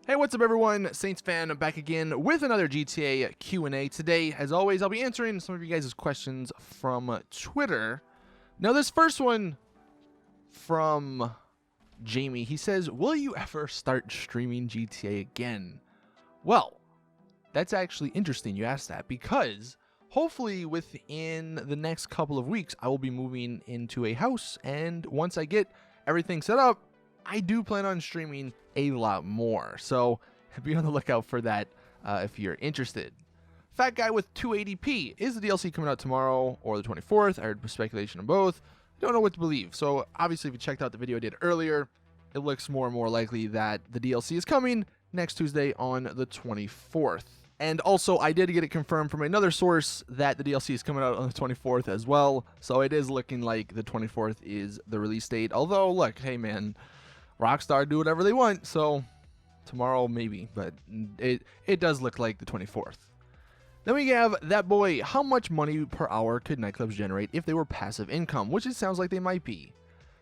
Hey, what's up everyone? Saintsfan back again with another GTA Q&A. Today, as always, I'll be answering some of you guys' questions from Twitter. Now, this first one from Jamie, he says, will you ever start streaming GTA again? Well, that's actually interesting you asked that, because hopefully within the next couple of weeks, I will be moving into a house, and once I get everything set up, I do plan on streaming a lot more, so be on the lookout for that if you're interested. Fat Guy with 280p, is the DLC coming out tomorrow or the 24th? I heard speculation on both. Don't know what to believe. So obviously, if you checked out the video I did earlier, it looks more and more likely that the DLC is coming next Tuesday on the 24th. And also, I did get it confirmed from another source that the DLC is coming out on the 24th as well. So it is looking like the 24th is the release date. Although, look, hey man, Rockstar do whatever they want, so tomorrow maybe, but it does look like the 24th. Then we have that boy, how much money per hour could nightclubs generate if they were passive income, which it sounds like they might be.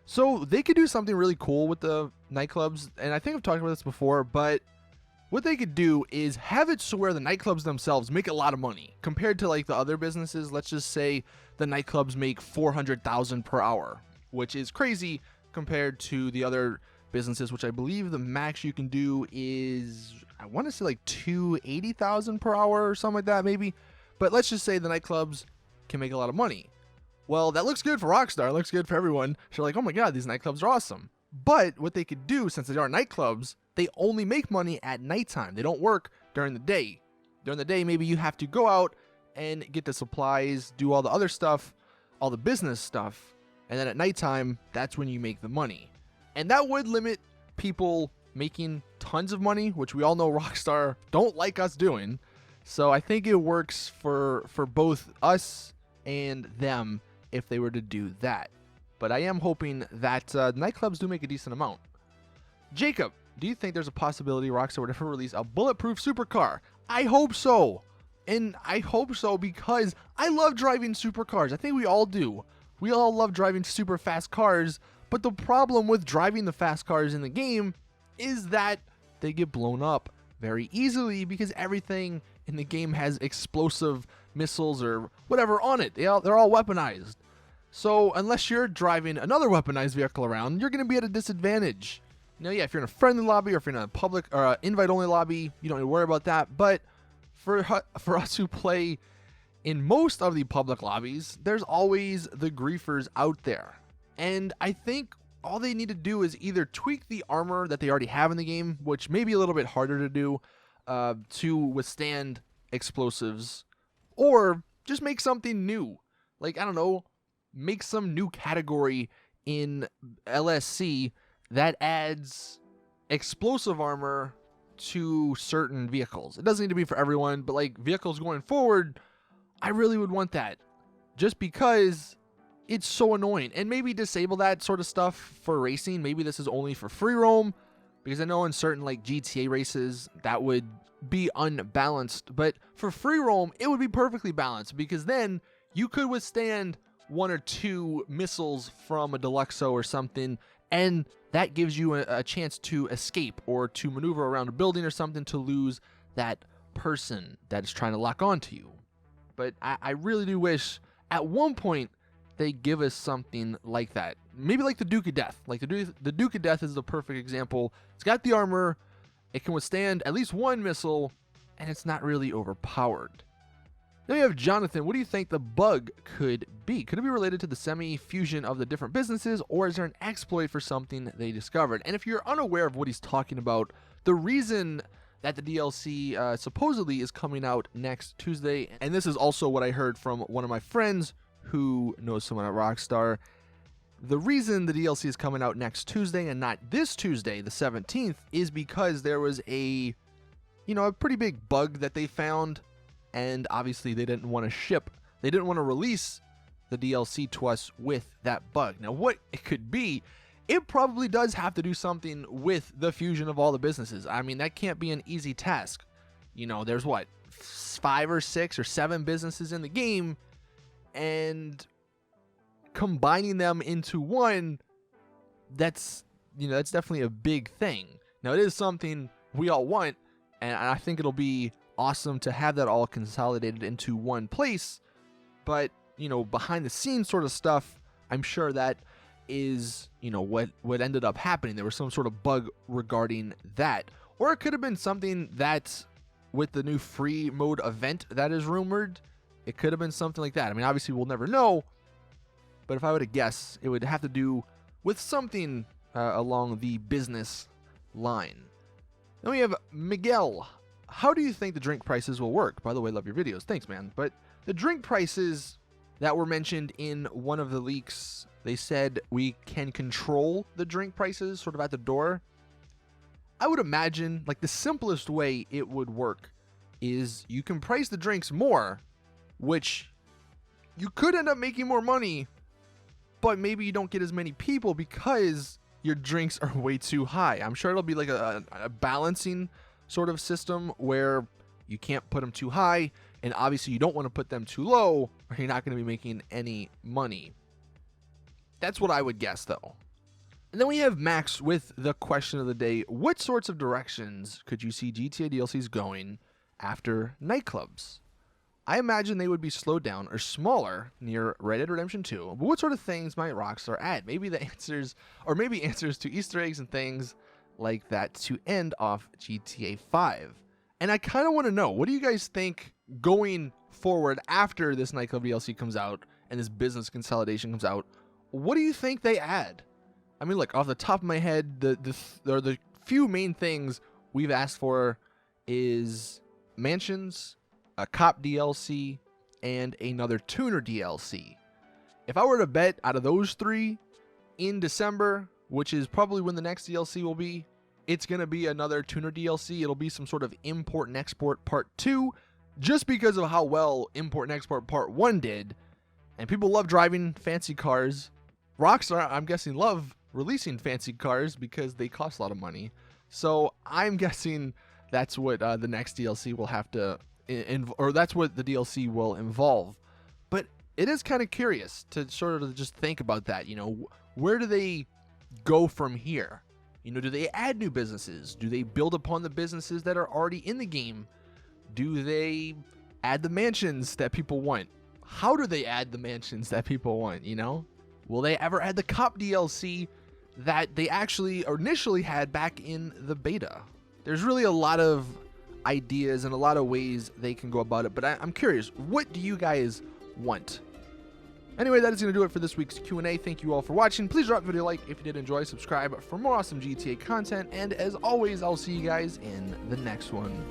So they could do something really cool with the nightclubs, and I think I've talked about this before, but what they could do is have it so where the nightclubs themselves make a lot of money compared to like the other businesses. Let's just say the nightclubs make $400,000 per hour, which is crazy compared to the other businesses, which I believe the max you can do is, I want to say like $280,000 per hour or something like that maybe. But let's just say the nightclubs can make a lot of money. Well, that looks good for Rockstar, it looks good for everyone. So like, oh my god, these nightclubs are awesome. But what they could do, since they are nightclubs, they only make money at nighttime. They don't work during the day. During the day, maybe you have to go out and get the supplies, do all the other stuff, all the business stuff, and then at nighttime, that's when you make the money. And that would limit people making tons of money, which we all know Rockstar don't like us doing. So I think it works for both us and them if they were to do that. But I am hoping that nightclubs do make a decent amount. Jacob, do you think there's a possibility Rockstar would ever release a bulletproof supercar? I hope so. And I hope so because I love driving supercars. I think we all do. We all love driving super fast cars. But the problem with driving the fast cars in the game is that they get blown up very easily because everything in the game has explosive missiles or whatever on it. They're all weaponized. So unless you're driving another weaponized vehicle around, you're going to be at a disadvantage. Now, yeah, if you're in a friendly lobby or if you're in a public or invite-only lobby, you don't need to worry about that. But for us who play in most of the public lobbies, there's always the griefers out there. And I think all they need to do is either tweak the armor that they already have in the game, which may be a little bit harder to do to withstand explosives, or just make something new. Like, I don't know, make some new category in LSC that adds explosive armor to certain vehicles. It doesn't need to be for everyone, but like vehicles going forward, I really would want that. Just because it's so annoying. And maybe disable that sort of stuff for racing. Maybe this is only for free roam, because I know in certain like GTA races that would be unbalanced, but for free roam it would be perfectly balanced, because then you could withstand one or two missiles from a Deluxo or something, and that gives you a chance to escape or to maneuver around a building or something to lose that person that is trying to lock onto you. But I really do wish at one point they give us something like that. Maybe like the Duke of Death. Like the Duke of Death is the perfect example. It's got the armor, it can withstand at least one missile, and it's not really overpowered. Then we have Jonathan. What do you think the bug could be? Could it be related to the semi-fusion of the different businesses, or is there an exploit for something they discovered? And if you're unaware of what he's talking about, the reason that the DLC supposedly is coming out next Tuesday, and this is also what I heard from one of my friends who knows someone at Rockstar. The reason the DLC is coming out next Tuesday and not this Tuesday, the 17th, is because there was a pretty big bug that they found, and obviously they didn't want to release the DLC to us with that bug. Now, what it could be, it probably does have to do something with the fusion of all the businesses. I mean, that can't be an easy task. There's what, 5 or 6 or 7 businesses in the game, and combining them into one, that's definitely a big thing. Now, it is something we all want, and I think it'll be awesome to have that all consolidated into one place. But, you know, behind the scenes sort of stuff, I'm sure that is, you know, what ended up happening. There was some sort of bug regarding that. Or it could have been something that, with the new free mode event that is rumored, it could have been something like that. I mean, obviously we'll never know, but if I were to guess, it would have to do with something along the business line. Then we have Miguel. How do you think the drink prices will work? By the way, love your videos. Thanks, man. But the drink prices that were mentioned in one of the leaks, they said we can control the drink prices sort of at the door. I would imagine, like, the simplest way it would work is you can price the drinks more, which you could end up making more money, but maybe you don't get as many people because your drinks are way too high. I'm sure it'll be like a balancing sort of system where you can't put them too high, and obviously you don't want to put them too low, or you're not going to be making any money. That's what I would guess, though. And then we have Max with the question of the day. What sorts of directions could you see GTA DLCs going after Nightclubs? I imagine they would be slowed down or smaller near Red Dead Redemption 2. But what sort of things might Rockstar add? Maybe the answers, or maybe answers to Easter eggs and things like that to end off GTA 5. And I kind of want to know, what do you guys think going forward after this Nightclub DLC comes out and this business consolidation comes out? What do you think they add? I mean, look, off the top of my head, the few main things we've asked for is mansions, a cop DLC, and another tuner DLC. If I were to bet out of those three in December, which is probably when the next DLC will be, it's going to be another tuner DLC. It'll be some sort of import and export part 2, just because of how well import and export part 1 did. And people love driving fancy cars. Rockstar, I'm guessing, love releasing fancy cars because they cost a lot of money. So I'm guessing that's what the next DLC will have to, or that's what the DLC will involve. But it is kind of curious to sort of just think about that. You know, where do they go from here? You know, do they add new businesses? Do they build upon the businesses that are already in the game? Do they add the mansions that people want? How do they add the mansions that people want, you know? Will they ever add the cop DLC that they actually initially had back in the beta? There's really a lot of ideas and a lot of ways they can go about it, but I'm curious, what do you guys want? Anyway, that is going to do it for this week's Q&A. Thank you all for watching. Please drop the video a like if you did enjoy, subscribe for more awesome GTA content, and as always, I'll see you guys in the next one.